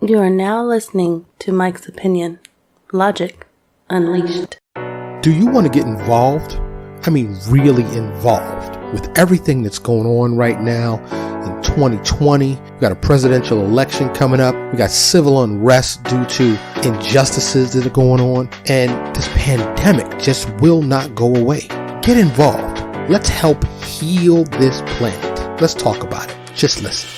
You are now listening to Mike's Opinion. Logic Unleashed. Do you want to get involved? I mean, really involved with everything that's going on right now in 2020. We got a presidential election coming up. We got civil unrest due to injustices that are going on. And this pandemic just will not go away. Get involved. Let's help heal this planet. Let's talk about it. Just listen.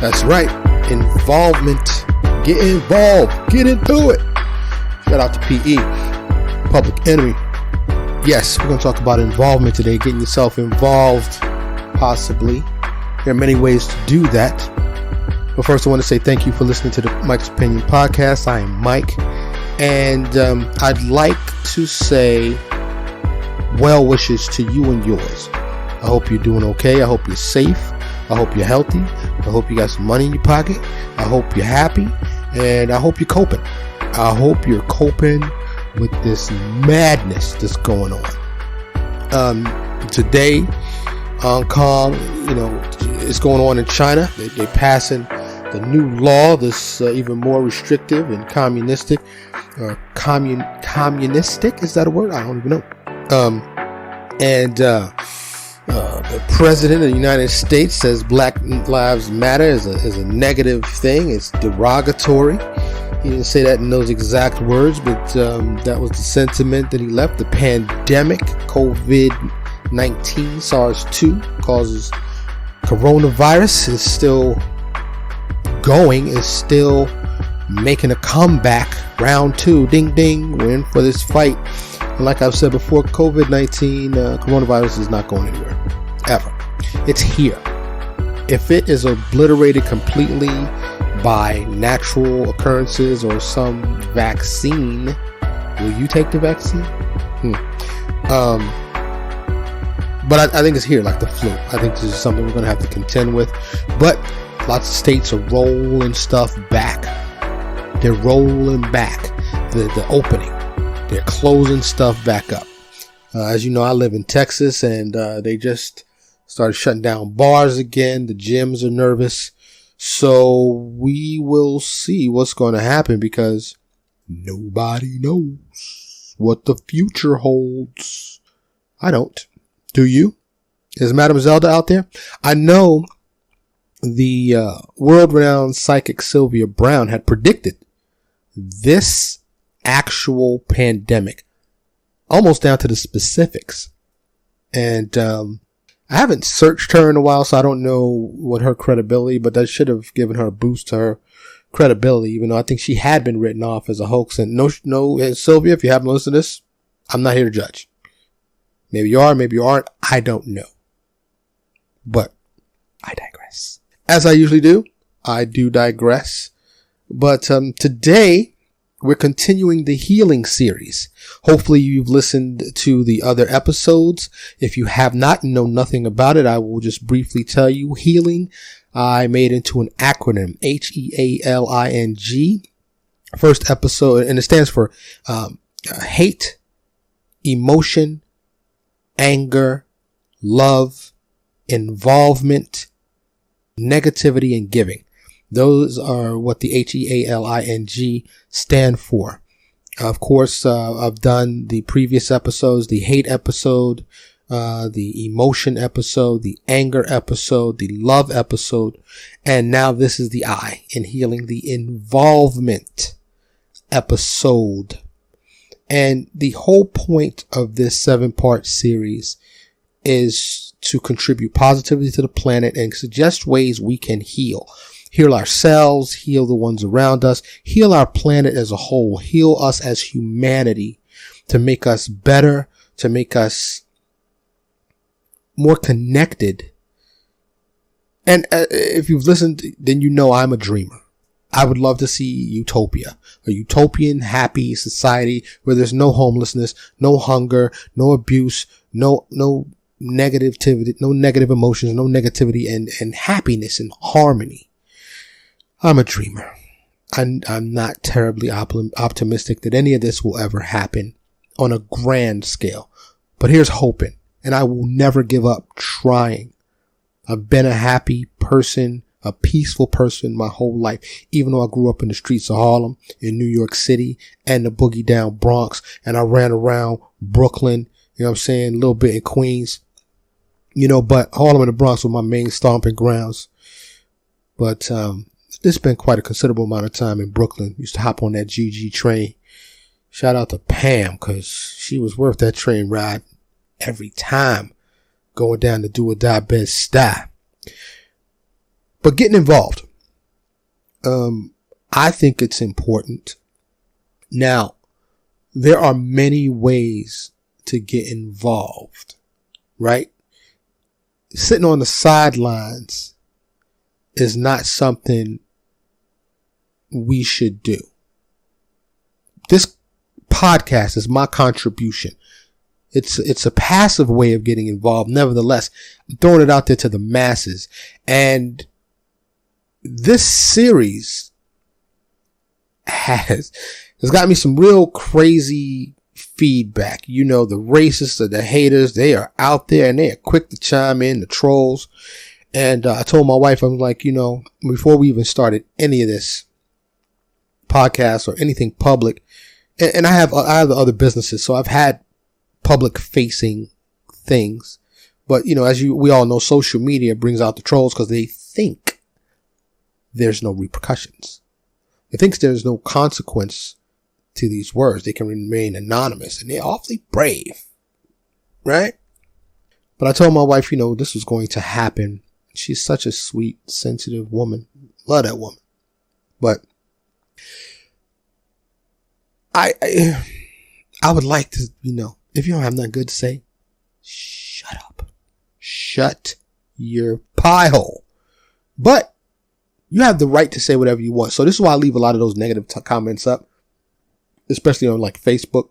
That's right. Involvement. Get involved. Get into it. Shout out to P.E. Public Enemy. Yes, we're going to talk about involvement today. Getting yourself involved, possibly. There are many ways to do that. But first, I want to say thank you for listening to the Mike's Opinion podcast. I am Mike. And I'd like to say well wishes to you and yours. I hope you're doing okay. I hope you're safe. I hope you're healthy. I hope you got some money in your pocket. I hope you're happy. And I hope you're coping. I hope you're coping with this madness that's going on. Today, Hong Kong, it's going on in China. They're passing the new law that's even more restrictive and communistic. Communistic, is that a word? I don't even know. The president of the United States says Black Lives Matter is a negative thing. It's derogatory. He didn't say that in those exact words, but that was the sentiment that he left. The pandemic, COVID-19, SARS-2, causes coronavirus, is still going, is still making a comeback. Round 2, ding ding, we're in for this fight. And like I've said before, COVID-19, coronavirus is not going anywhere, ever. It's here. If it is obliterated completely by natural occurrences or some vaccine, will you take the vaccine? But I think it's here, like the flu. I think this is something we're going to have to contend with. But lots of states are rolling stuff back. They're rolling back the opening. They're closing stuff back up. As you know, I live in Texas, and they just started shutting down bars again. The gyms are nervous. So we will see what's going to happen, because nobody knows what the future holds. I don't. Do you? Is Madam Zelda out there? I know the world-renowned psychic Sylvia Brown had predicted this actual pandemic, almost down to the specifics. And I haven't searched her in a while, so I don't know what her credibility, but that should have given her a boost to her credibility, even though I think she had been written off as a hoax. And no, Sylvia, if you haven't listened to this, I'm not here to judge. Maybe you are, maybe you aren't. I don't know. But I digress. As I usually do, I do digress. But today, we're continuing the healing series. Hopefully you've listened to the other episodes. If you have not and know nothing about it, I will just briefly tell you. Healing, I made into an acronym, H.E.A.L.I.N.G. First episode, and it stands for hate, emotion, anger, love, involvement, negativity, and giving. Those are what the H.E.A.L.I.N.G. stand for. Of course, I've done the previous episodes, the hate episode, the emotion episode, the anger episode, the love episode, and now this is the I in healing, the involvement episode. And the whole point of this 7-part series is to contribute positively to the planet and suggest ways we can heal. Heal ourselves, heal the ones around us, heal our planet as a whole, heal us as humanity, to make us better, to make us more connected. And if you've listened, then you know I'm a dreamer. I would love to see utopia, a utopian, happy society where there's no homelessness, no hunger, no abuse, no negativity, no negative emotions, no negativity, and happiness and harmony. I'm a dreamer. I'm not terribly optimistic that any of this will ever happen on a grand scale, but here's hoping, and I will never give up trying. I've been a happy person, a peaceful person my whole life, even though I grew up in the streets of Harlem, in New York City, and the boogie down Bronx, and I ran around Brooklyn, you know what I'm saying, a little bit in Queens, but Harlem and the Bronx were my main stomping grounds. But it's been quite a considerable amount of time in Brooklyn. Used to hop on that GG train. Shout out to Pam, because she was worth that train ride every time, going down to Do or Die Bed-Stuy. But getting involved, I think it's important. Now, there are many ways to get involved, right? Sitting on the sidelines is not something we should do. This podcast is my contribution. It's a passive way of getting involved. Nevertheless, I'm throwing it out there to the masses. And this series has got me some real crazy feedback. The racists or the haters, they are out there and they are quick to chime in, the trolls. And I told my wife, I was like, before we even started any of this podcast or anything public, and I have other businesses, so I've had public facing things. But, as we all know, social media brings out the trolls because they think there's no repercussions. They think there's no consequence to these words. They can remain anonymous, and they're awfully brave, right? But I told my wife, this was going to happen. She's such a sweet, sensitive woman. Love that woman. But I would like to, if you don't have nothing good to say, shut up. Shut your pie hole. But you have the right to say whatever you want. So this is why I leave a lot of those negative comments up, especially on like Facebook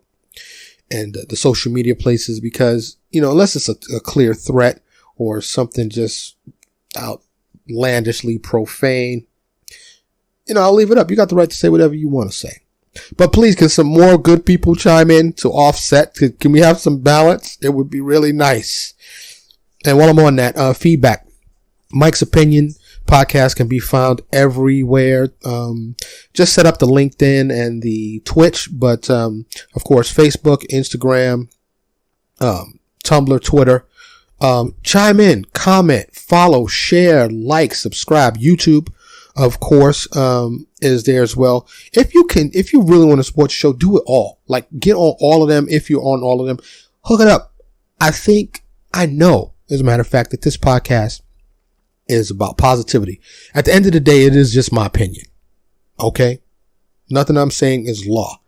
and the social media places, because, unless it's a clear threat or something just outlandishly profane, I'll leave it up. You got the right to say whatever you want to say. But please, can some more good people chime in to offset? Can we have some balance? It would be really nice. And while I'm on that, feedback. Mike's Opinion podcast can be found everywhere. Just set up the LinkedIn and the Twitch, but of course, Facebook, Instagram, Tumblr, Twitter. Chime in, comment, follow, share, like, subscribe. YouTube, of course, is there as well. If you really want to support the show, do it all. Like, get on all of them. If you're on all of them, hook it up. I know, as a matter of fact, that this podcast is about positivity. At the end of the day, it is just my opinion. Okay? Nothing I'm saying is law.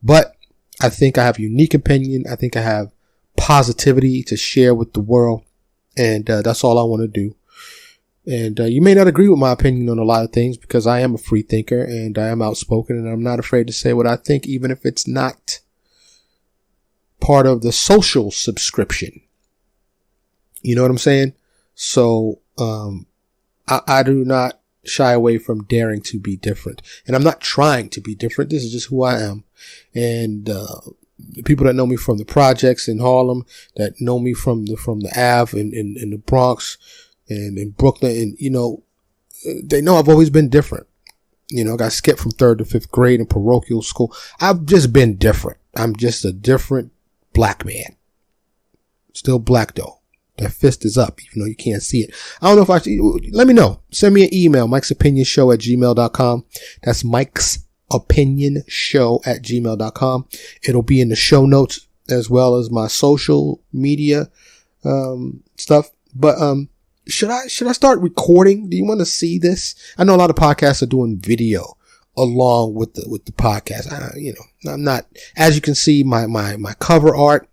But I think I have a unique opinion. I think I have positivity to share with the world. And that's all I want to do. And you may not agree with my opinion on a lot of things, because I am a free thinker and I am outspoken and I'm not afraid to say what I think, even if it's not part of the social subscription. You know what I'm saying? So I do not shy away from daring to be different. And I'm not trying to be different. This is just who I am. And the people that know me from the projects in Harlem, that know me from the Ave in the Bronx and in Brooklyn, and they know I've always been different. I got skipped from 3rd to 5th grade in parochial school. I've just been different. I'm just a different black man. Still black though. That fist is up, even though you can't see it. I don't know if let me know. Send me an email, mikesopinionshow@gmail.com. That's mikesopinionshow@gmail.com. It'll be in the show notes as well as my social media, stuff. But, should I start recording? Do you want to see this? I know a lot of podcasts are doing video along with the podcast. I'm not, as you can see, my cover art,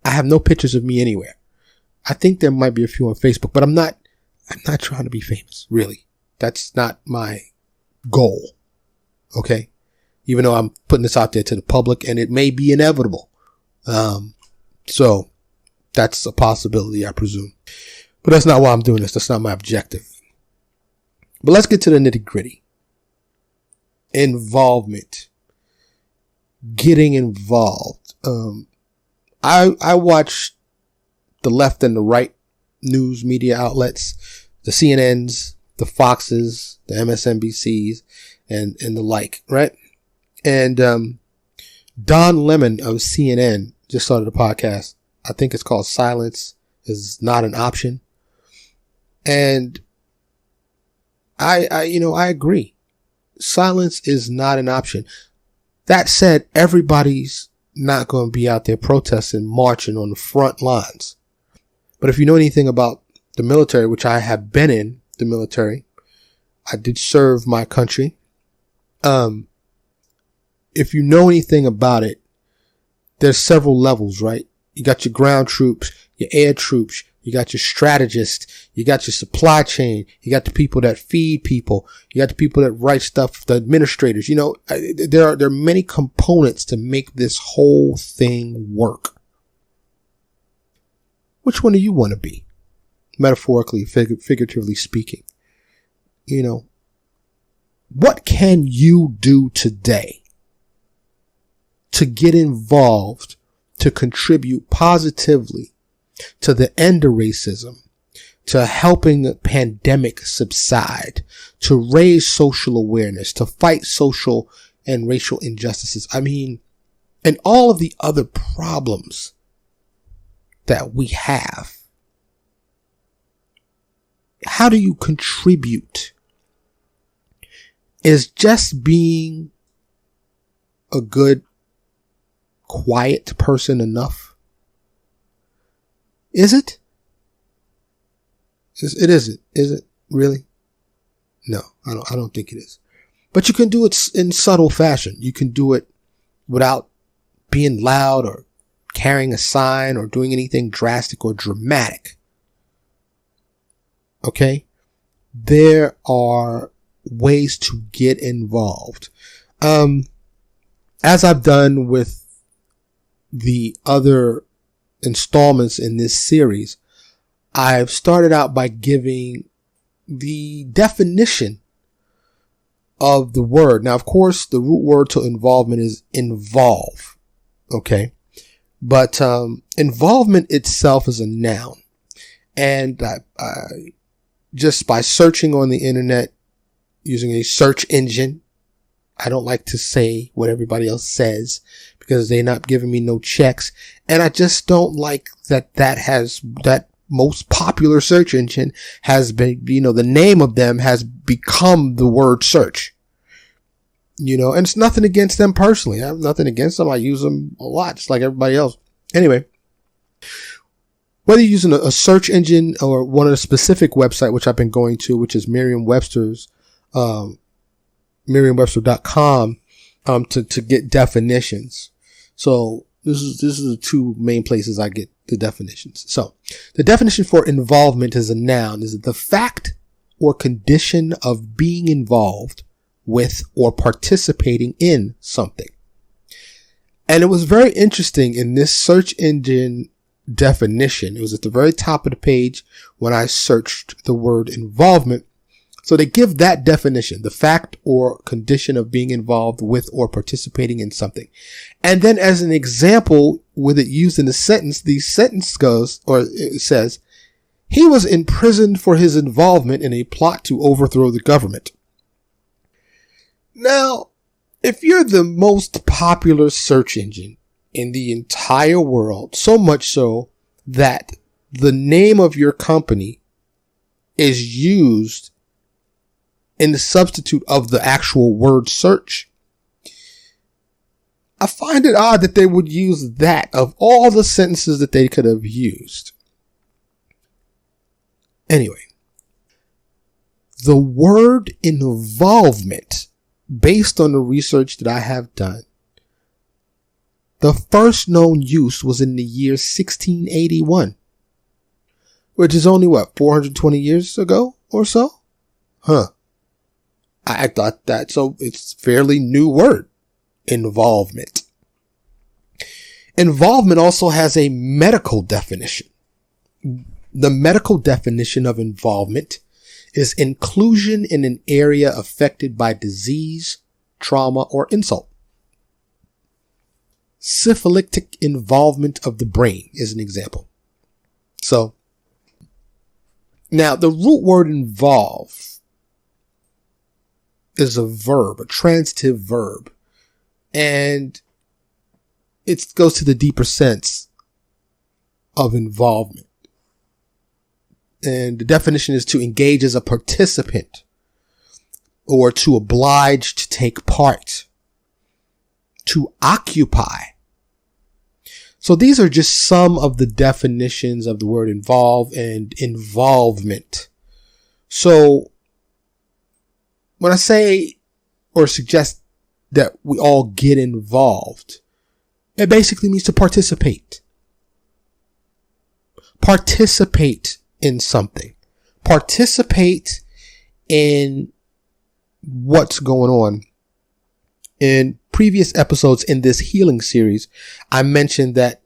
I have no pictures of me anywhere. I think there might be a few on Facebook, but I'm not trying to be famous, really. That's not my goal. Okay. Even though I'm putting this out there to the public and it may be inevitable. So that's a possibility, I presume. But that's not why I'm doing this. That's not my objective. But let's get to the nitty gritty. Involvement. Getting involved. I watch the left and the right news media outlets, the CNNs, the Foxes, the MSNBCs, and the like, right? And Don Lemon of CNN just started a podcast. I think it's called Silence is Not an Option. And I agree. Silence is not an option. That said, everybody's not going to be out there protesting, marching on the front lines. But if you know anything about the military, which I have been in the military, I did serve my country. If you know anything about it, there's several levels, right? You got your ground troops, your air troops, you got your strategists, you got your supply chain, you got the people that feed people, you got the people that write stuff, the administrators. You know, there are many components to make this whole thing work. Which one do you want to be? Metaphorically, figuratively speaking. You know, what can you do today to get involved, to contribute positively to the end of racism, to helping the pandemic subside, to raise social awareness, to fight social and racial injustices? I mean, and all of the other problems that we have. How do you contribute? Is just being a good, quiet person enough? Is it? It isn't. Is it really? No, I don't think it is. But you can do it in subtle fashion. You can do it without being loud or carrying a sign or doing anything drastic or dramatic. Okay? There are ways to get involved. As I've done with the other installments in this series, I've started out by giving the definition of the word. Now, of course, the root word to involvement is involve. Okay. But, involvement itself is a noun. And I just by searching on the internet using a search engine, I don't like to say what everybody else says because they're not giving me no checks. And I just don't like that most popular search engine has been, the name of them has become the word search. And it's nothing against them personally. I have nothing against them. I use them a lot, just like everybody else. Anyway, whether you're using a search engine or one of the specific website, which I've been going to, which is Merriam-Webster's, Merriam-Webster.com, to get definitions. So this is the two main places I get the definitions. So the definition for involvement as a noun is the fact or condition of being involved with or participating in something. And it was very interesting in this search engine definition. It was at the very top of the page when I searched the word involvement. So they give that definition, the fact or condition of being involved with or participating in something. And then as an example, with it used in a sentence, the sentence goes, or it says, he was imprisoned for his involvement in a plot to overthrow the government. Now, if you're the most popular search engine in the entire world, so much so that the name of your company is used in the substitute of the actual word search, I find it odd that they would use that of all the sentences that they could have used. Anyway, the word involvement, based on the research that I have done, the first known use was in the year 1681, which is only 420 years ago or so? Huh. I thought that, so it's a fairly new word, involvement. Involvement also has a medical definition. The medical definition of involvement is inclusion in an area affected by disease, trauma, or insult. Syphilitic involvement of the brain is an example. So, now the root word involve is a verb, a transitive verb, and it goes to the deeper sense of involvement. And the definition is to engage as a participant or to oblige to take part, to occupy. So these are just some of the definitions of the word involve and involvement. So when I say or suggest that we all get involved, it basically means to participate. Participate in something. Participate in what's going on. In previous episodes in this healing series, I mentioned that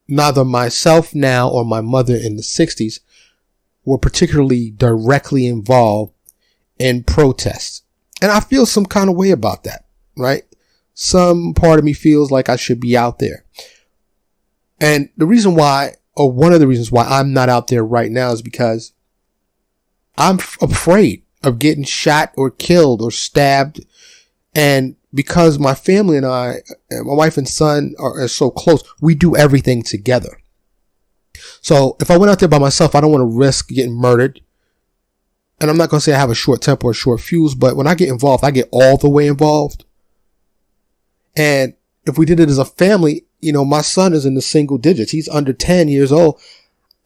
neither myself now or my mother in the 60s were particularly directly involved in protests. And I feel some kind of way about that, right? Some part of me feels like I should be out there. And the reason why, or one of the reasons why I'm not out there right now, is because I'm afraid of getting shot or killed or stabbed. And because my family and I, my wife and son are so close, we do everything together. So if I went out there by myself, I don't want to risk getting murdered. And I'm not going to say I have a short temper or a short fuse, but when I get involved, I get all the way involved. And if we did it as a family, my son is in the single digits. He's under 10 years old.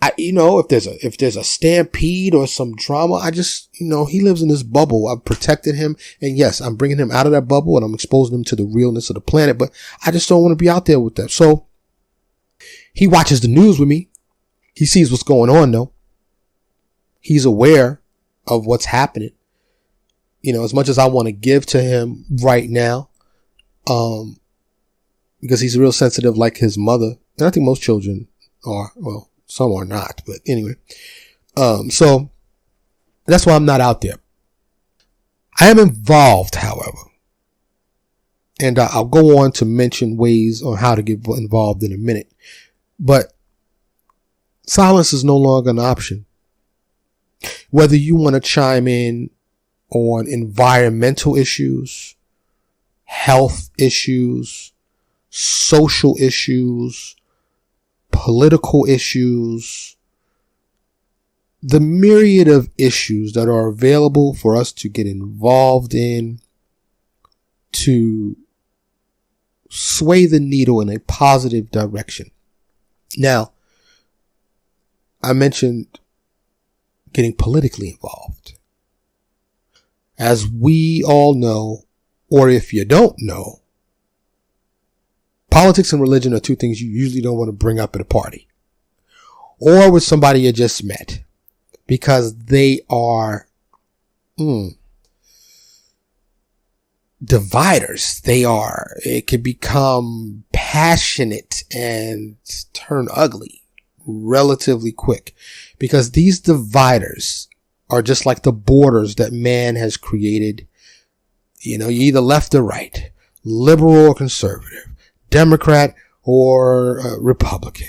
If there's a stampede or some drama, I just, he lives in this bubble. I've protected him. And yes, I'm bringing him out of that bubble and I'm exposing him to the realness of the planet, but I just don't want to be out there with them. So he watches the news with me. He sees what's going on though. He's aware of what's happening. As much as I want to give to him right now, because he's real sensitive like his mother. And I think most children are, well, some are not, but anyway. So that's why I'm not out there. I am involved, however. And I'll go on to mention ways on how to get involved in a minute. But silence is no longer an option. Whether you want to chime in on environmental issues, health issues, social issues, political issues, the myriad of issues that are available for us to get involved in, to sway the needle in a positive direction. Now, I mentioned getting politically involved. As we all know, or if you don't know, politics and religion are two things you usually don't want to bring up at a party or with somebody you just met, because they are dividers. It could become passionate and turn ugly relatively quick, because these dividers are just like the borders that man has created. You're either left or right, liberal or conservative, Democrat or Republican.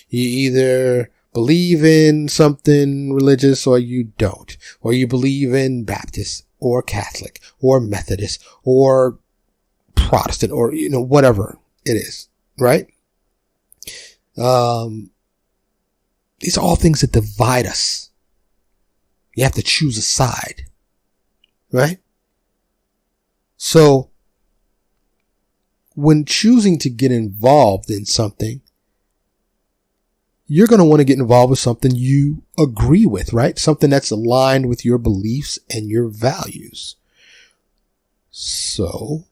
You either believe in something religious or you don't, or you believe in Baptist or Catholic or Methodist or Protestant or, whatever it is, right? These are all things that divide us. You have to choose a side, right? So when choosing to get involved in something, you're going to want to get involved with something you agree with, right? Something that's aligned with your beliefs and your values. So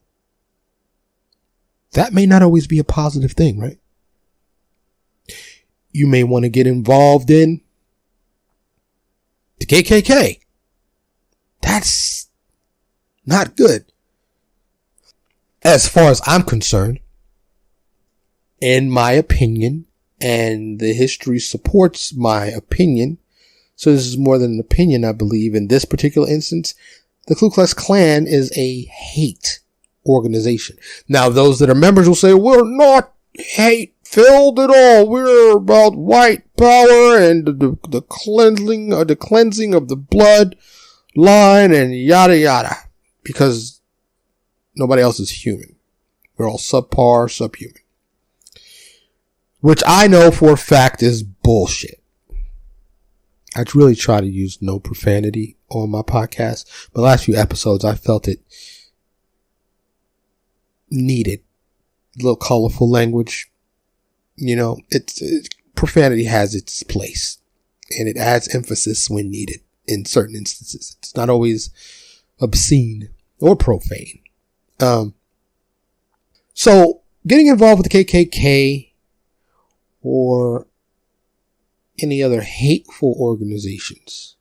that may not always be a positive thing, right? You may want to get involved in the KKK. That's Not good. As far as I'm concerned, in my opinion, and the history supports my opinion, so this is more than an opinion, I believe, in this particular instance, the Ku Klux Klan is a hate organization. Now, those that are members will say, we're not hate-filled at all. We're about white power and the cleansing of the blood line and yada yada. Because nobody else is human. We're all subhuman. Which I know for a fact is bullshit. I really try to use no profanity on my podcast. But the last few episodes, I felt it needed a little colorful language. You know, profanity has its place, and it adds emphasis when needed in certain instances. It's not always obscene or profane. So getting involved with the KKK or any other hateful organizations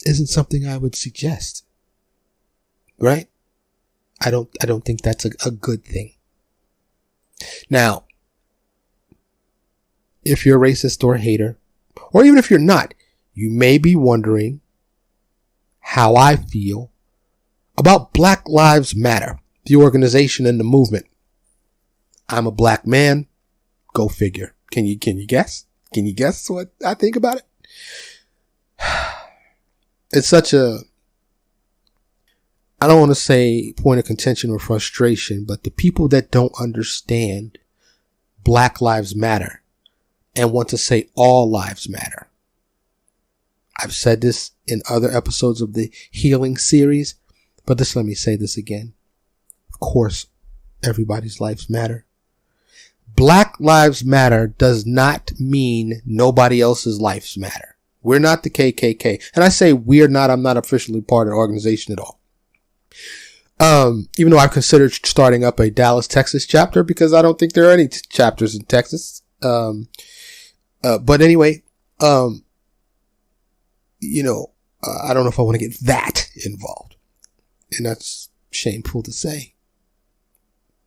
isn't something I would suggest. Right? I don't think that's a good thing. Now, if you're a racist or a hater, or even if you're not, you may be wondering how I feel about Black Lives Matter, the organization and the movement. I'm a black man. Go figure. Can you guess? Can you guess what I think about it? It's such a, I don't want to say point of contention or frustration, but the people that don't understand Black Lives Matter and want to say all lives matter. I've said this in other episodes of the Healing series, but just let me say this again. Of course, everybody's lives matter. Black Lives Matter does not mean nobody else's lives matter. We're not the KKK. And I say we're not, I'm not officially part of the organization at all. Even though I've considered starting up a Dallas, Texas chapter because I don't think there are any chapters in Texas. But anyway, you know, I don't know if I want to get that involved. And that's shameful to say.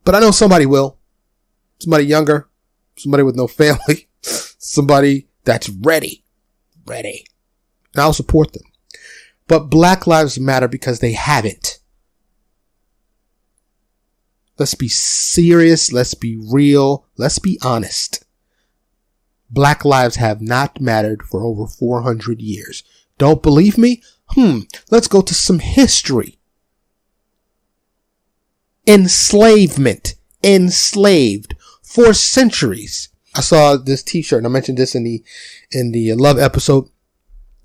But I know somebody will. Somebody younger. Somebody with no family. Somebody that's ready. And I'll support them. But Black Lives Matter because they haven't. Let's be serious. Let's be real. Let's be honest. Black lives have not mattered for over 400 years. Don't believe me? Let's go to some history. Enslavement. Enslaved for centuries. I saw this t-shirt and I mentioned this in the Love episode.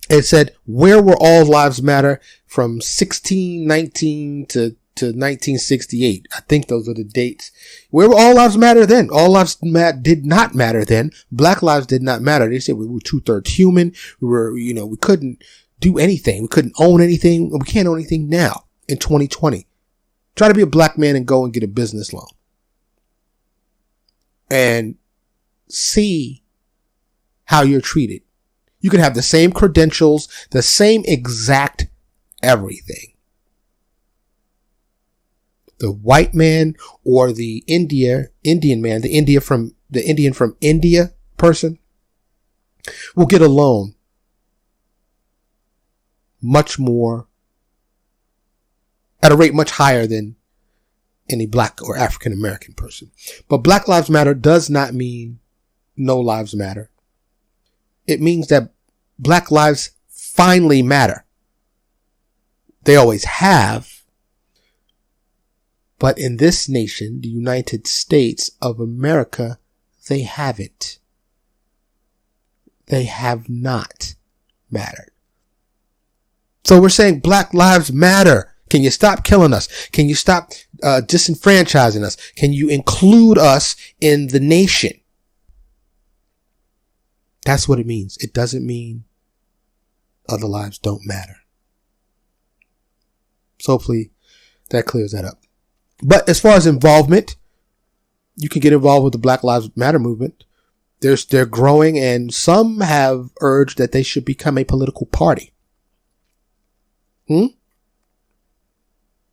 It said, where were all lives matter from 1619 to 1968. I think those are the dates. Where were all lives matter then? All lives did not matter then. Black lives did not matter. They said we were 2/3 human. We were, we couldn't do anything. We couldn't own anything. We can't own anything now in 2020. Try to be a black man and go and get a business loan. And see how you're treated. You can have the same credentials, the same exact everything. The white man or the Indian man, the Indian from India person will get a loan much more at a rate much higher than any black or African American person. But Black Lives Matter does not mean no lives matter. It means that black lives finally matter. They always have. But in this nation, the United States of America, they haven't. They have not mattered. So we're saying Black Lives Matter. Can you stop killing us? Can you stop disenfranchising us? Can you include us in the nation? That's what it means. It doesn't mean other lives don't matter. So hopefully that clears that up. But as far as involvement, you can get involved with the Black Lives Matter movement. They're growing, and some have urged that they should become a political party.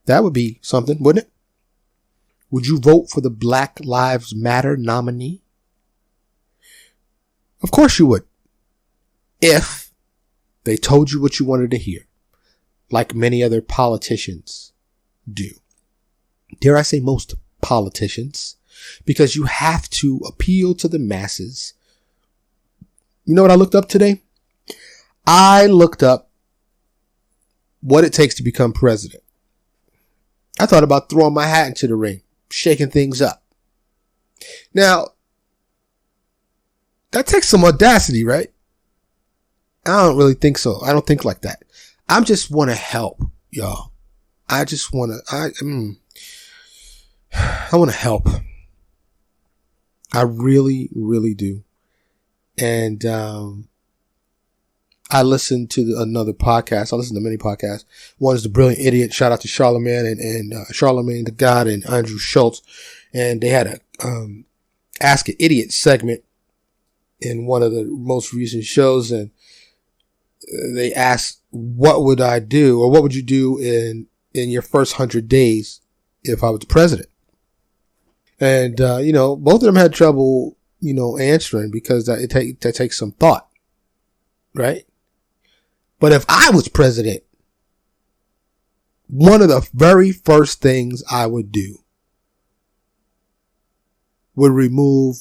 That would be something, wouldn't it? Would you vote for the Black Lives Matter nominee? Of course you would. If they told you what you wanted to hear, like many other politicians do. Dare I say most politicians, because you have to appeal to the masses. You know what I looked up today? I looked up what it takes to become president. I thought about throwing my hat into the ring, shaking things up. Now, that takes some audacity, right? I don't really think so. I don't think like that. I just want to help, y'all. I just want to, I want to help. I really, really do. And, I listened to another podcast. I listened to many podcasts. One is The Brilliant Idiot. Shout out to Charlemagne and Charlemagne the God and Andrew Schultz. And they had a, Ask an Idiot segment in one of the most recent shows. And they asked, what would I do, or what would you do in your first 100 days if I was the president? And, both of them had trouble, answering because that takes some thought, right? But if I was president, one of the very first things I would do would remove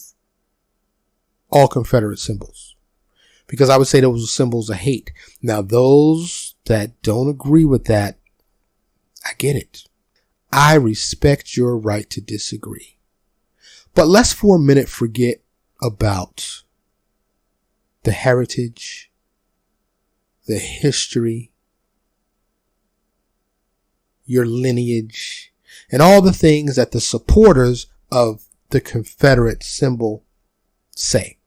all Confederate symbols, because I would say those were symbols of hate. Now, those that don't agree with that, I get it. I respect your right to disagree. But let's for a minute forget about the heritage, the history, your lineage, and all the things that the supporters of the Confederate symbol say.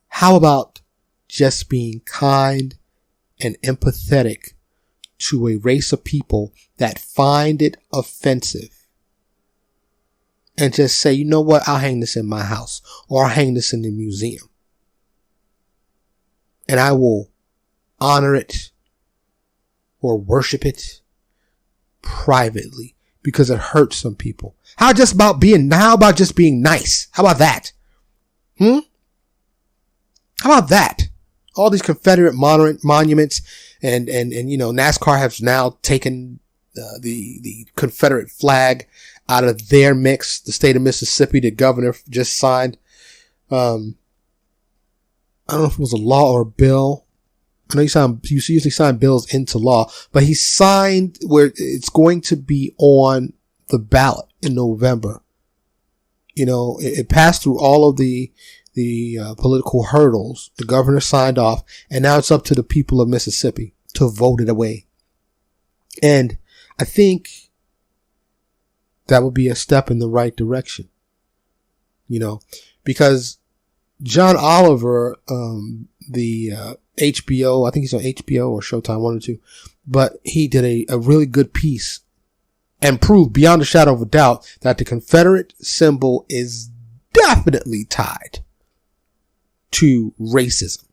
How about just being kind and empathetic to a race of people that find it offensive, and just say, you know what, I'll hang this in my house, or I'll hang this in the museum, and I will honor it or worship it privately because it hurts some people. How about just being nice? How about that? How about that? All these Confederate monuments and NASCAR has now taken the Confederate flag out of their mix. The state of Mississippi, the governor just signed, I don't know if it was a law or a bill. I know you usually sign bills into law, but he signed where it's going to be on the ballot in November. It passed through all of the political hurdles. The governor signed off, and now it's up to the people of Mississippi to vote it away. And I think that would be a step in the right direction, because John Oliver, the HBO, I think he's on HBO or Showtime, one or two, but he did a really good piece and proved beyond a shadow of a doubt that the Confederate symbol is definitely tied to racism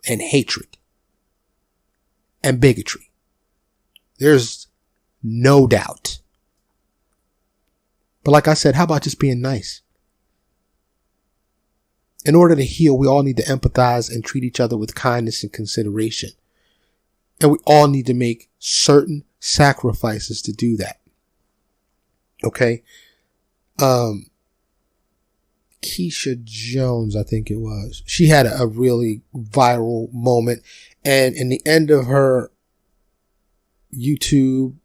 and hatred and bigotry. There's no doubt. But like I said, how about just being nice? In order to heal, we all need to empathize and treat each other with kindness and consideration. And we all need to make certain sacrifices to do that. Okay? Keisha Jones, I think it was. She had a really viral moment. And in the end of her YouTube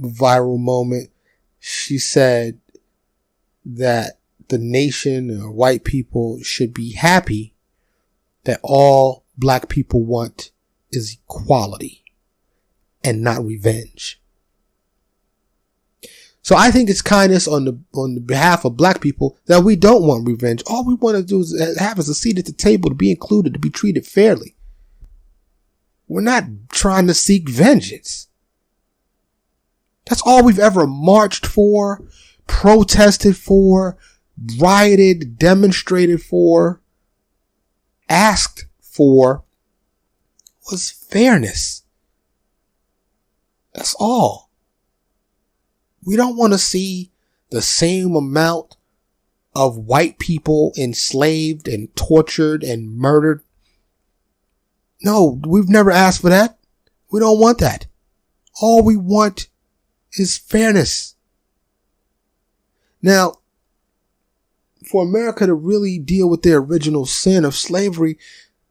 viral moment, she said that the nation or white people should be happy that all black people want is equality and not revenge. So I think it's kindness on the behalf of black people that we don't want revenge. All we want to do is have us a seat at the table, to be included, to be treated fairly. We're not trying to seek vengeance. That's all we've ever marched for, protested for, rioted, demonstrated for, asked for was fairness. That's all. We don't want to see the same amount of white people enslaved and tortured and murdered. No, we've never asked for that. We don't want that. All we want is fairness. Now, for America to really deal with their original sin of slavery,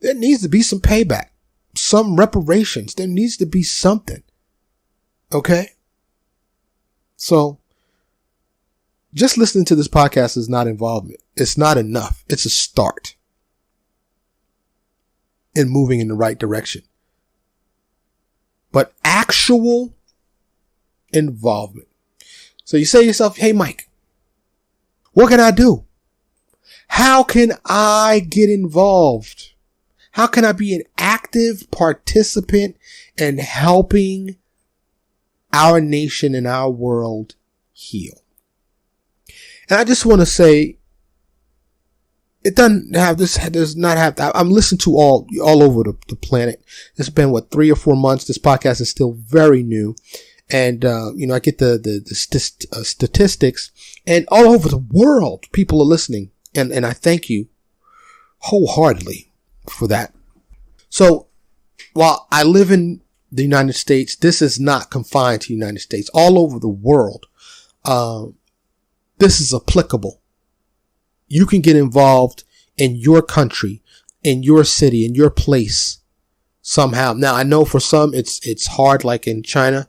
there needs to be some payback, some reparations. There needs to be something. Okay? So, just listening to this podcast is not involvement. It's not enough. It's a start in moving in the right direction. But actual involvement. So you say to yourself, hey, Mike, what can I do? How can I get involved? How can I be an active participant in helping our nation and our world heal? And I just want to say, it doesn't have this, does not have to, I'm listened to all over the planet. It's been 3 or 4 months. This podcast is still very new. And, I get the statistics, and all over the world, people are listening. And I thank you wholeheartedly for that. So while I live in the United States, this is not confined to the United States. All over the world, this is applicable. You can get involved in your country, in your city, in your place somehow. Now, I know for some it's hard, like in China,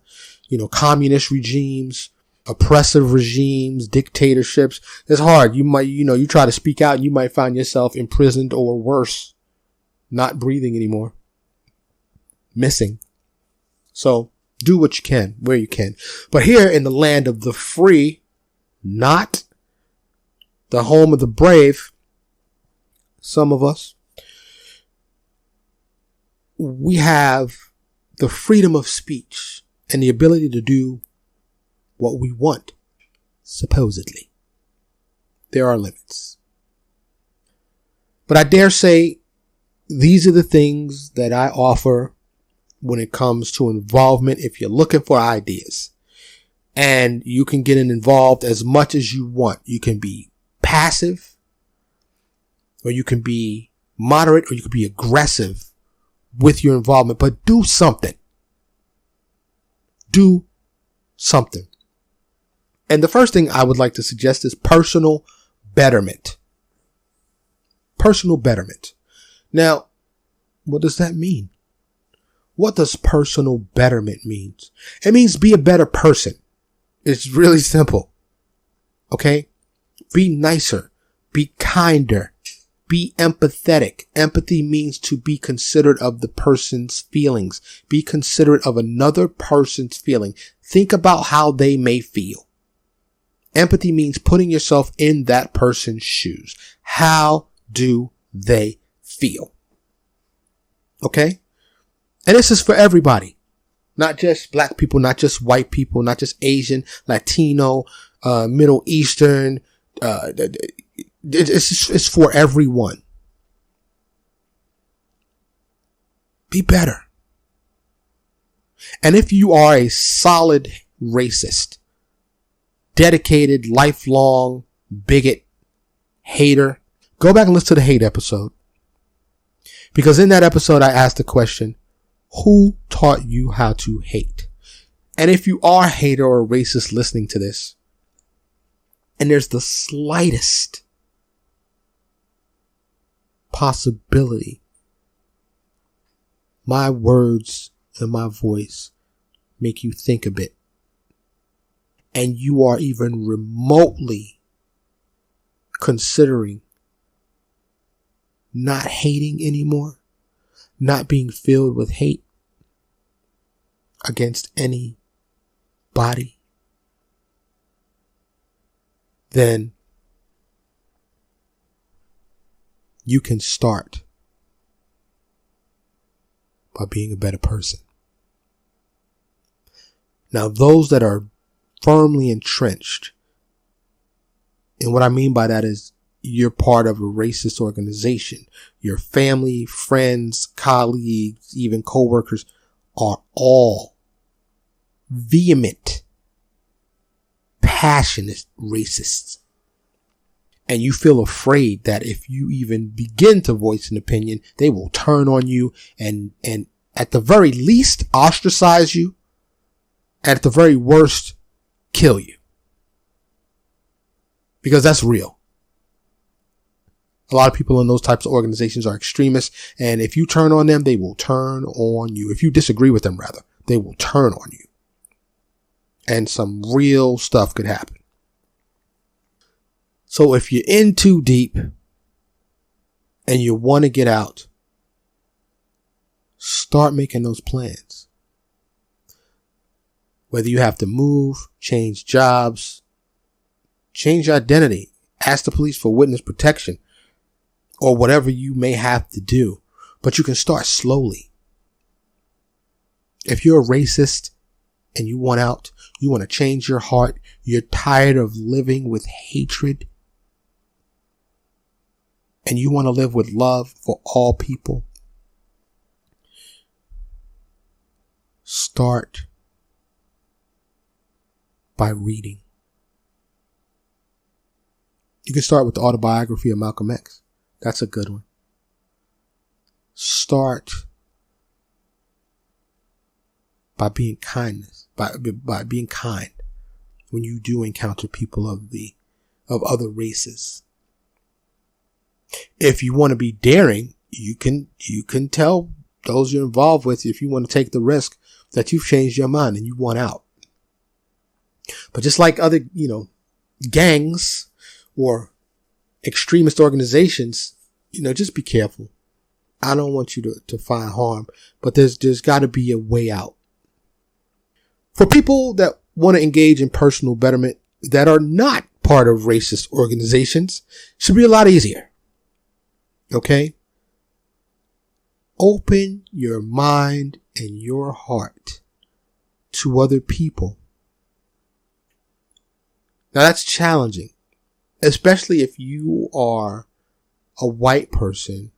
communist regimes, oppressive regimes, dictatorships. It's hard. You might, you try to speak out and you might find yourself imprisoned or worse, not breathing anymore, missing. So do what you can, where you can. But here in the land of the free, not the home of the brave, some of us, we have the freedom of speech and the ability to do what we want, supposedly. There are limits. But I dare say these are the things that I offer when it comes to involvement if you're looking for ideas. And you can get involved as much as you want. You can be passive, or you can be moderate, or you can be aggressive with your involvement, but do something. Do something. And the first thing I would like to suggest is personal betterment. Personal betterment. Now, what does that mean? What does personal betterment mean? It means be a better person. It's really simple. Okay? Be nicer. Be kinder. Be empathetic. Empathy means to be considerate of the person's feelings. Be considerate of another person's feeling. Think about how they may feel. Empathy means putting yourself in that person's shoes. How do they feel? Okay? And this is for everybody. Not just black people, not just white people, not just Asian, Latino, Middle Eastern. It's for everyone. Be better. And if you are a solid racist, dedicated, lifelong bigot, hater, go back and listen to the hate episode. Because in that episode, I asked the question, who taught you how to hate? And if you are a hater or a racist listening to this, and there's the slightest possibility my words and my voice make you think a bit, and you are even remotely considering not hating anymore, not being filled with hate against anybody, then you can start by being a better person. Now, those that are firmly entrenched, and what I mean by that is you're part of a racist organization. Your family, friends, colleagues, even coworkers are all vehement, passionate racists. And you feel afraid that if you even begin to voice an opinion, they will turn on you and at the very least ostracize you. At the very worst, kill you. Because that's real. A lot of people in those types of organizations are extremists. And if you turn on them, they will turn on you. If you disagree with them, rather, they will turn on you. And some real stuff could happen. So if you're in too deep and you want to get out, start making those plans. Whether you have to move, change jobs, change your identity, ask the police for witness protection, or whatever you may have to do. But you can start slowly. If you're a racist and you want out, you want to change your heart, you're tired of living with hatred, and you want to live with love for all people, start by reading. You can start with the autobiography of Malcolm X. That's a good one. Start by being by being kind when you do encounter people of other races. If you want to be daring, you can tell those you're involved with, if you want to take the risk, that you've changed your mind and you want out. But just like other, gangs or extremist organizations, just be careful. I don't want you to find harm, but there's got to be a way out. For people that want to engage in personal betterment that are not part of racist organizations, it should be a lot easier. Okay? Open your mind and your heart to other people. Now that's challenging, especially if you are a white person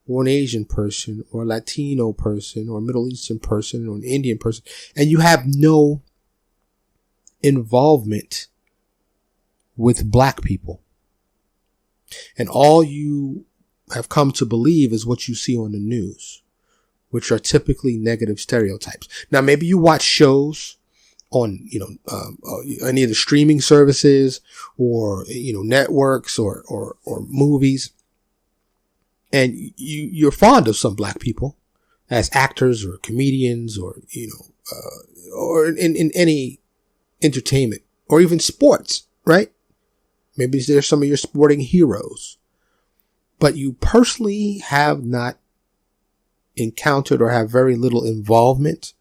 or an Asian person or a Latino person or a Middle Eastern person or an Indian person, and you have no involvement with black people. And all you have come to believe is what you see on the news, which are typically negative stereotypes. Now, maybe you watch shows on, any of the streaming services or, networks or movies. And you're fond of some black people as actors or comedians or, or in any entertainment or even sports, right? Maybe they're some of your sporting heroes. But you personally have not encountered or have very little involvement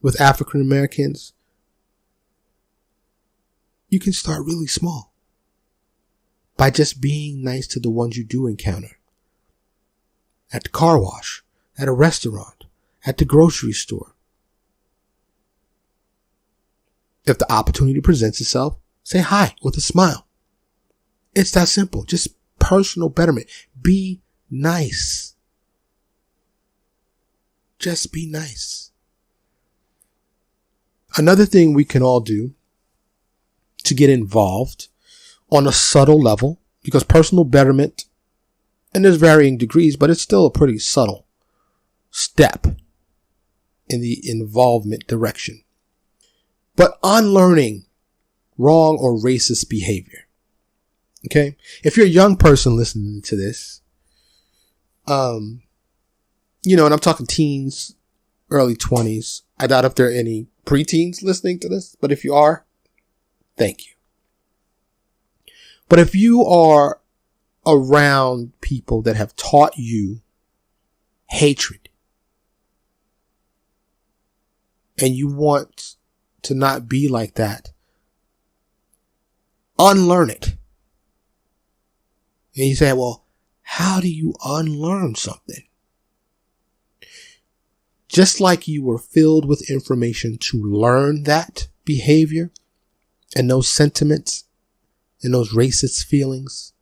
with African Americans. You can start really small by just being nice to the ones you do encounter. At the car wash, at a restaurant, at the grocery store. If the opportunity presents itself, say hi with a smile. It's that simple. Just personal betterment. Be nice. Just be nice. Another thing we can all do to get involved on a subtle level, because personal betterment, and there's varying degrees, but it's still a pretty subtle step in the involvement direction. But unlearning wrong or racist behavior. Okay? If you're a young person listening to this, and I'm talking teens, early 20s. I doubt if there are any preteens listening to this, but if you are, thank you. But if you are around people that have taught you hatred and you want to not be like that, unlearn it. And you say, well, how do you unlearn something? Just like you were filled with information to learn that behavior and those sentiments and those racist feelings,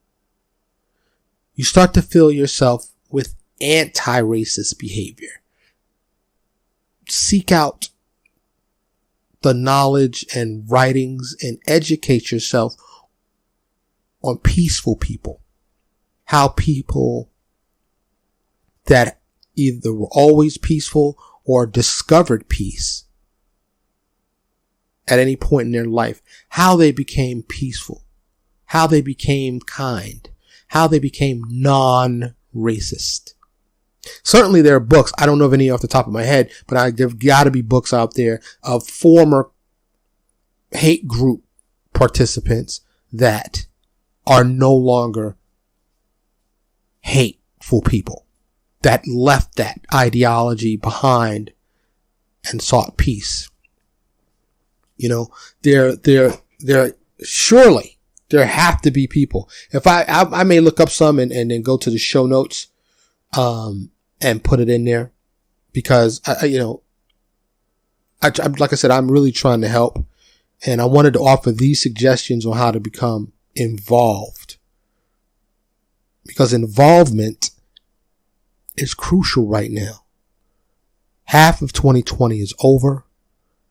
You start to fill yourself with anti-racist behavior. Seek out the knowledge and writings and educate yourself on peaceful people. How people that either were always peaceful or discovered peace at any point in their life, how they became peaceful, how they became kind, how they became non-racist. Certainly there are books, I don't know of any off the top of my head, but there've got to be books out there of former hate group participants that are no longer hateful people, that left that ideology behind and sought peace. You know, there surely there have to be people. If I may look up some and then go to the show notes, and put it in there because like I said, I'm really trying to help, and I wanted to offer these suggestions on how to become involved, because involvement is crucial right now. Half of 2020 is over.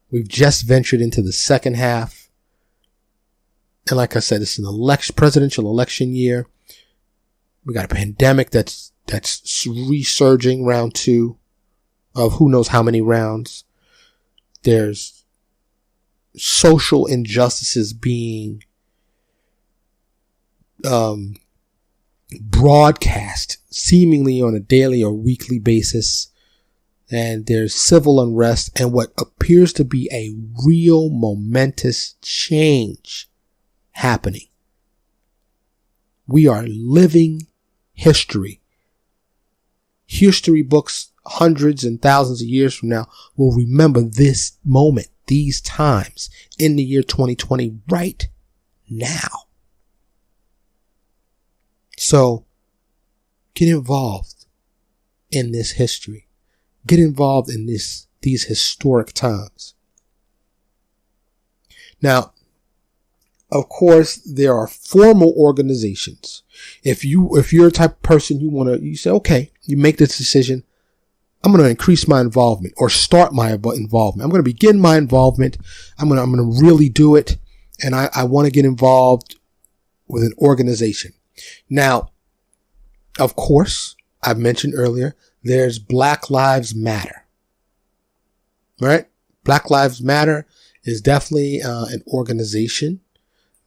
We've just ventured into the second half. And like I said, it's an presidential election year. We got a pandemic that's resurging, round 2 of who knows how many rounds. There's social injustices being broadcast seemingly on a daily or weekly basis. And there's civil unrest and what appears to be a real momentous change happening. We are living history. History books hundreds and thousands of years from now will remember this moment, these times in the year 2020 right now. So get involved in this history. Get involved in these historic times. Now, of course, there are formal organizations. If you're a type of person you say, okay, you make this decision, I'm going to increase my involvement or start my involvement. I'm going to begin my involvement. I'm going to really do it. And I want to get involved with an organization. Now, of course, I've mentioned earlier, there's Black Lives Matter, right? Black Lives Matter is definitely an organization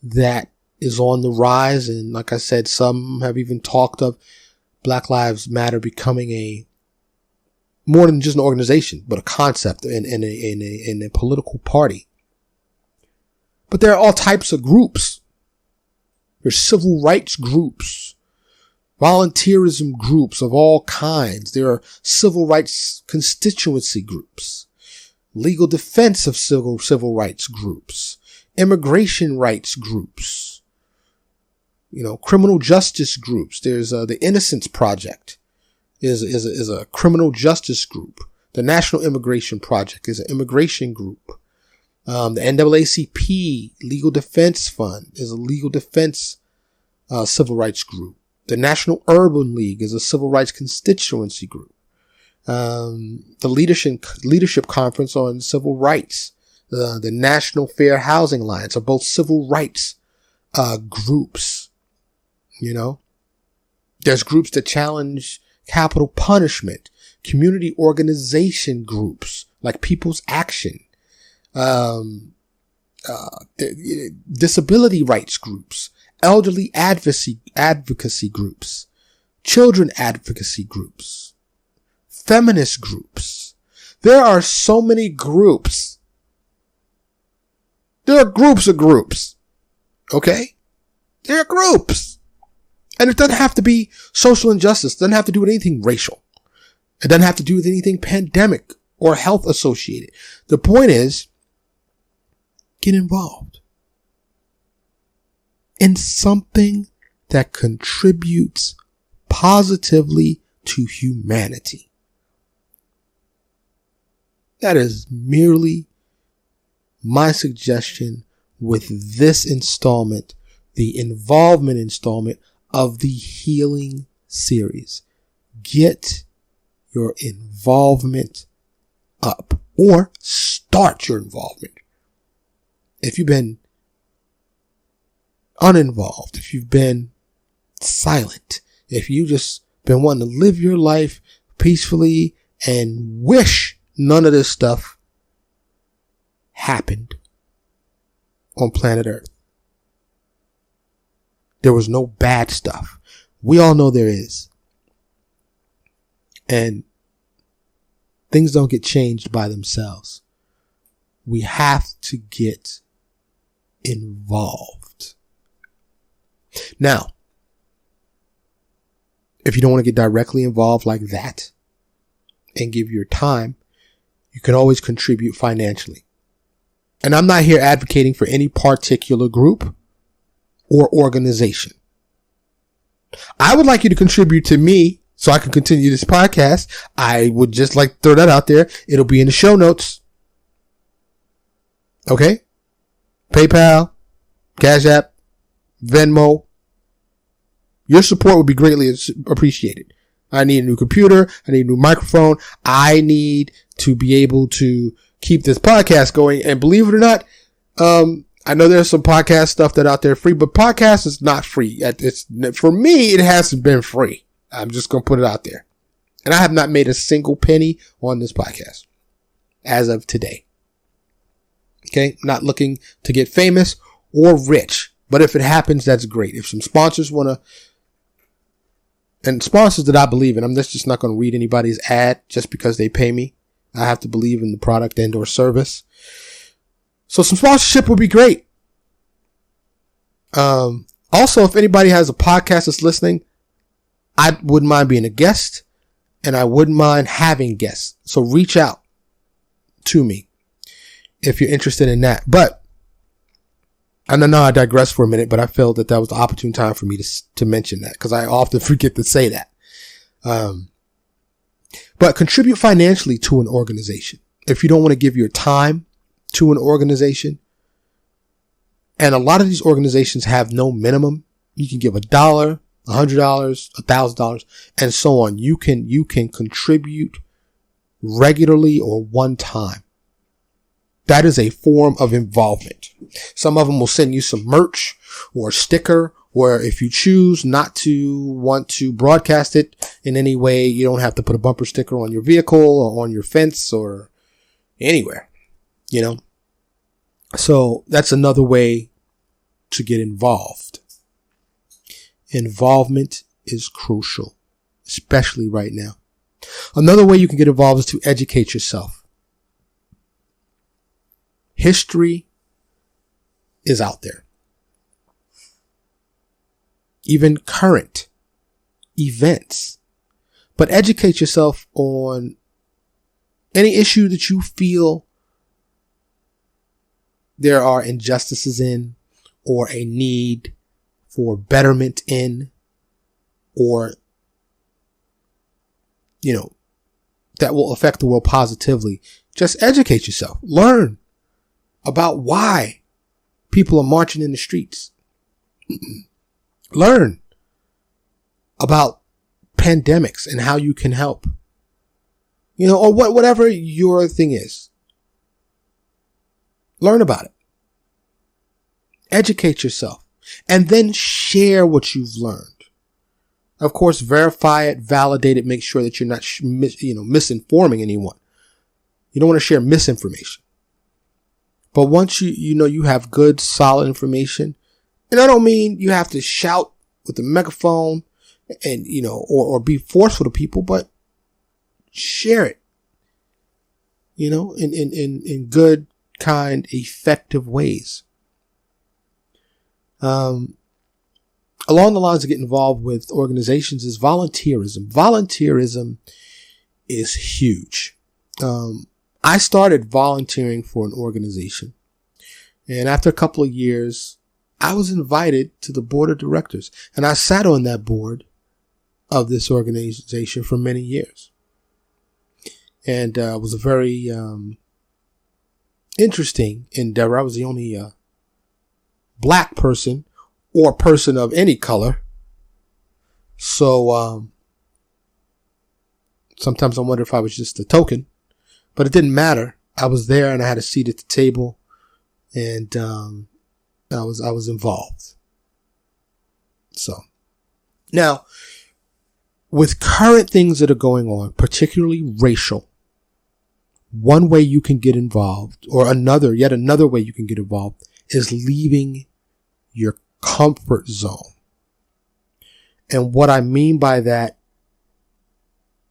that is on the rise. And like I said, some have even talked of Black Lives Matter becoming more than just an organization, but a concept in a political party. But there are all types of groups. There's civil rights groups, volunteerism groups of all kinds. There are civil rights constituency groups, legal defense of civil rights groups, immigration rights groups, criminal justice groups. There's the Innocence Project is a criminal justice group. The National Immigration Project is an immigration group. The NAACP Legal Defense Fund is a legal defense civil rights group. The National Urban League is a civil rights constituency group. The Leadership Conference on Civil Rights, the National Fair Housing Alliance are both civil rights groups. There's groups that challenge capital punishment, community organization groups like People's Action, disability rights groups, elderly advocacy groups, children advocacy groups, feminist groups. There are so many groups. There are groups of groups. Okay? There are groups. And it doesn't have to be social injustice. It doesn't have to do with anything racial. It doesn't have to do with anything pandemic or health associated. The point is, get involved in something that contributes positively to humanity. That is merely my suggestion with this installment, the involvement installment of the Healing series. Get your involvement up, or start your involvement. If you've been uninvolved, if you've been silent, if you just been wanting to live your life peacefully and wish none of this stuff happened on planet Earth. There was no bad stuff. We all know there is. And things don't get changed by themselves. We have to get involved. Now, if you don't want to get directly involved like that and give your time, you can always contribute financially. And I'm not here advocating for any particular group or organization. I would like you to contribute to me so I can continue this podcast. I would just like to throw that out there. It'll be in the show notes. Okay? PayPal, Cash App, Venmo. Your support would be greatly appreciated. I need a new computer. I need a new microphone. I need to be able to keep this podcast going. And believe it or not, I know there's some podcast stuff that out there free, but podcast is not free. For me, it hasn't been free. I'm just going to put it out there. And I have not made a single penny on this podcast as of today. Okay. I'm not looking to get famous or rich, but if it happens, that's great. If some sponsors want to, and sponsors that I believe in, I'm just not going to read anybody's ad just because they pay me. I have to believe in the product and or service. So some sponsorship would be great. Also, if anybody has a podcast that's listening, I wouldn't mind being a guest and I wouldn't mind having guests. So reach out to me if you're interested in that. But I know I digress for a minute, but I felt that was the opportune time for me to mention that because I often forget to say that. But contribute financially to an organization. If you don't want to give your time to an organization, and a lot of these organizations have no minimum, you can give $1, $100, $1,000, and so on. You can contribute regularly or one time. That is a form of involvement. Some of them will send you some merch or a sticker, or if you choose not to want to broadcast it in any way, you don't have to put a bumper sticker on your vehicle or on your fence or anywhere, you know. So that's another way to get involved. Involvement is crucial, especially right now. Another way you can get involved is to educate yourself. History is out there. Even current events. But educate yourself on any issue that you feel there are injustices in, or a need for betterment in, or, you know, that will affect the world positively. Just educate yourself. Learn about why people are marching in the streets. Learn about pandemics and how you can help. You know, or whatever your thing is. Learn about it. Educate yourself. And then share what you've learned. Of course, verify it, validate it, make sure that you're not, misinforming anyone. You don't want to share misinformation. But once you have good, solid information, and I don't mean you have to shout with the megaphone and, or be forceful to people, but share it, in good, kind, effective ways. Along the lines of getting involved with organizations is volunteerism. Volunteerism is huge. I started volunteering for an organization, and after a couple of years, I was invited to the board of directors, and I sat on that board of this organization for many years. And it was a very interesting endeavor. I was the only black person or person of any color So, sometimes I wonder if I was just a token, but it didn't matter. I was there and I had a seat at the table, and, I was involved. So now, with current things that are going on, particularly racial, one way you can get involved, or yet another way you can get involved, is leaving your comfort zone. And what I mean by that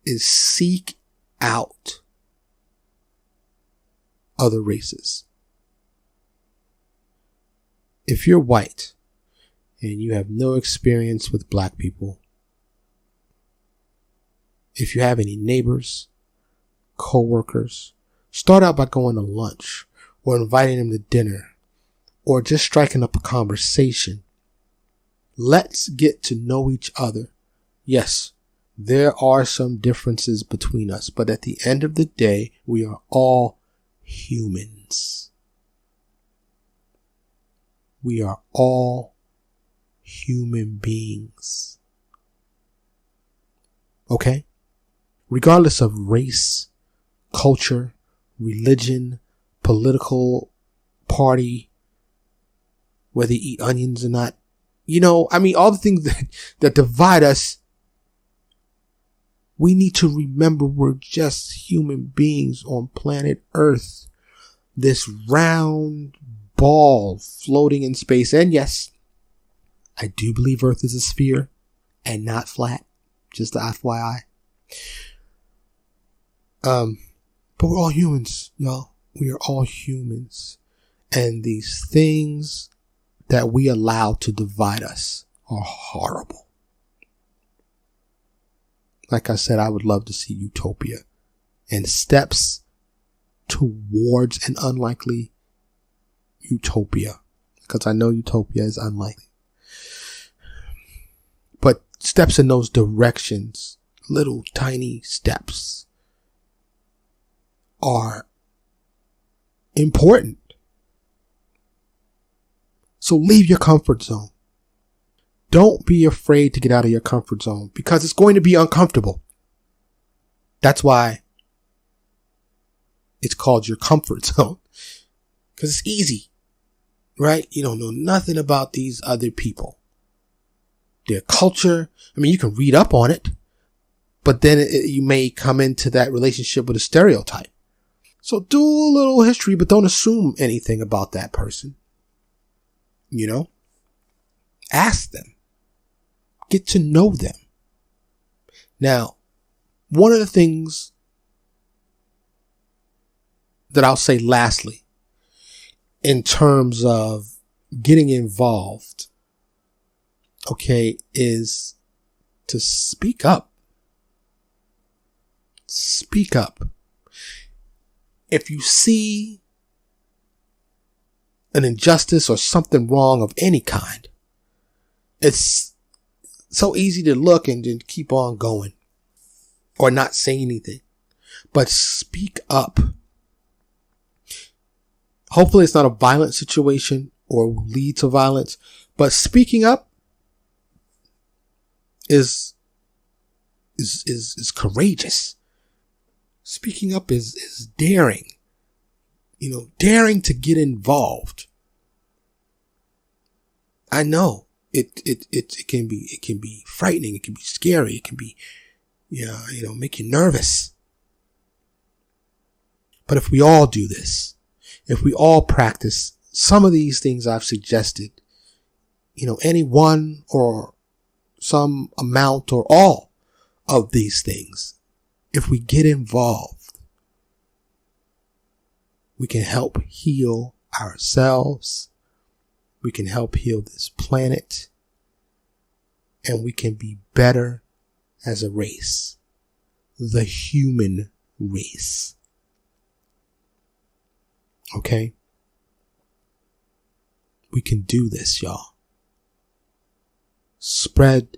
is seek out other races. If you're white and you have no experience with black people, if you have any neighbors, co-workers, start out by going to lunch or inviting them to dinner or just striking up a conversation. Let's get to know each other. Yes, there are some differences between us, but at the end of the day, we are all humans. We are all human beings. Okay? Regardless of race, culture, religion, political party, whether you eat onions or not, all the things that divide us, we need to remember we're just human beings on planet Earth. This round ball floating in space. And yes, I do believe Earth is a sphere and not flat. Just the FYI. But we're all humans, y'all. We are all humans. And these things that we allow to divide us are horrible. Like I said, I would love to see utopia and steps towards an unlikely utopia, because I know utopia is unlikely. But steps in those directions, little tiny steps, are important. So leave your comfort zone. Don't be afraid to get out of your comfort zone, because it's going to be uncomfortable. That's why it's called your comfort zone, because it's easy, right? You don't know nothing about these other people, their culture. I mean, you can read up on it, but then you may come into that relationship with a stereotype. So do a little history, but don't assume anything about that person. Ask them. Get to know them. Now, one of the things that I'll say lastly, in terms of getting involved, okay, is to speak up. Speak up. If you see an injustice or something wrong of any kind, it's so easy to look and then keep on going or not say anything. But speak up. Hopefully it's not a violent situation or will lead to violence, but speaking up is courageous. Speaking up is daring. Daring to get involved. I know it can be frightening. It can be scary. It can be, make you nervous. But if we all do this, if we all practice some of these things I've suggested, any one or some amount or all of these things, if we get involved, we can help heal ourselves. We can help heal this planet. And we can be better as a race. The human race. Okay? We can do this, y'all. Spread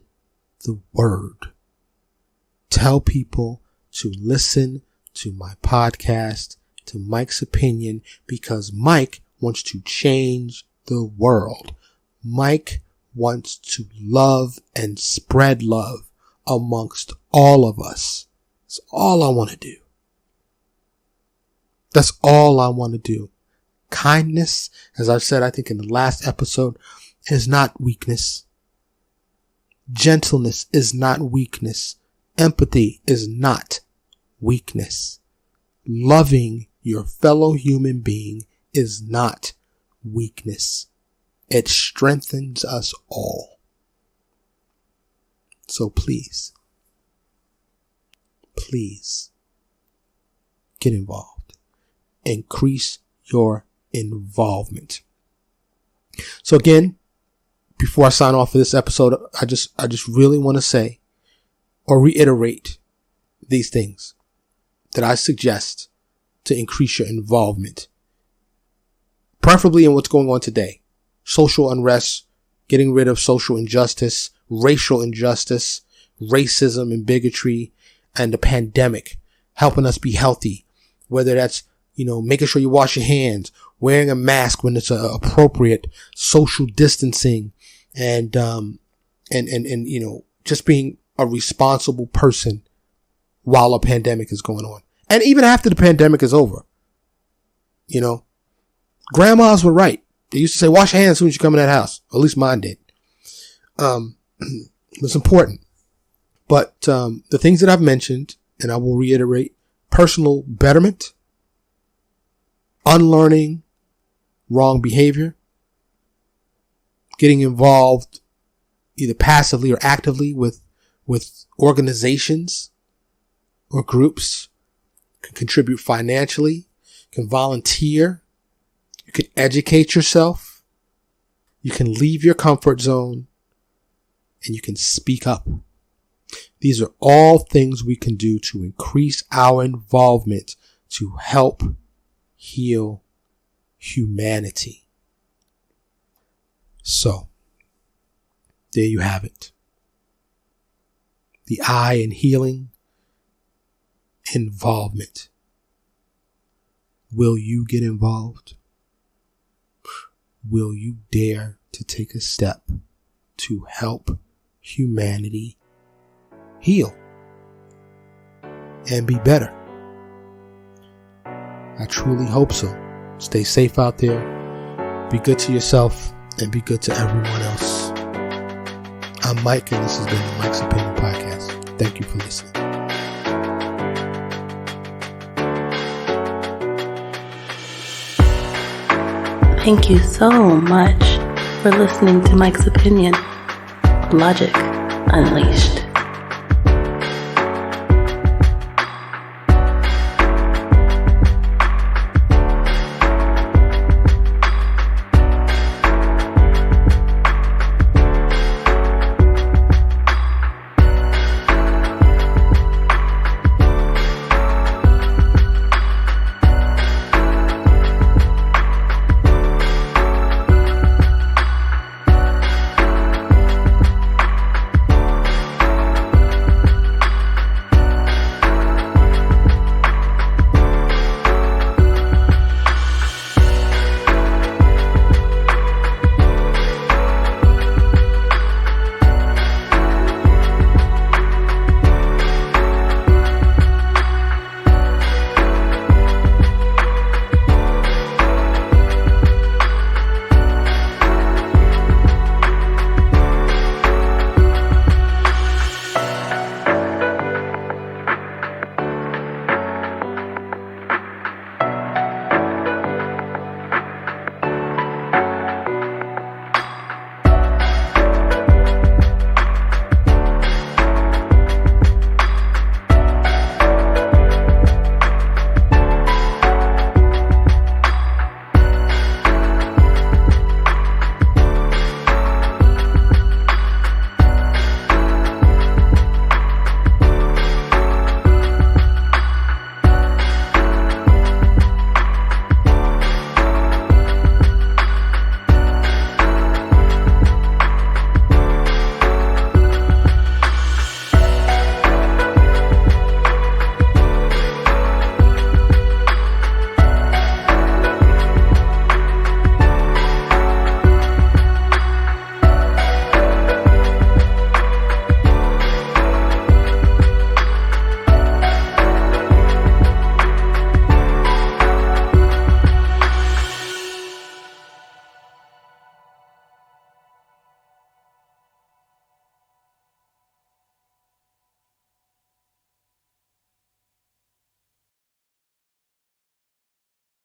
the word. Tell people to listen to my podcast, to Mike's Opinion, because Mike wants to change the world. Mike wants to love and spread love amongst all of us. That's all I want to do. That's all I want to do. Kindness, as I've said, I think in the last episode, is not weakness. Gentleness is not weakness. Empathy is not weakness. Loving your fellow human being is not weakness. It strengthens us all. So please get involved. Increase your involvement. So again, before I sign off for this episode, I just really want to say or reiterate these things that I suggest to increase your involvement, preferably in what's going on today. Social unrest, getting rid of social injustice, racial injustice, racism and bigotry, and the pandemic, helping us be healthy, whether that's, making sure you wash your hands, wearing a mask when it's appropriate, social distancing, and just being a responsible person while a pandemic is going on. And even after the pandemic is over, grandmas were right. They used to say, wash your hands as soon as you come in that house. Or at least mine did. It's important. But the things that I've mentioned, and I will reiterate, personal betterment, unlearning wrong behavior, getting involved either passively or actively with organizations or groups, can contribute financially, can volunteer, you can educate yourself, you can leave your comfort zone, and you can speak up. These are all things we can do to increase our involvement to help heal humanity. So, there you have it. The I in healing, involvement. Will you get involved? Will you dare to take a step to help humanity heal and be better? I truly hope so. Stay safe out there. Be good to yourself and be good to everyone else. I'm Mike, and this has been the Mike's Opinion Podcast. Thank you for listening. Thank you so much for listening to Mike's Opinion. Logic Unleashed.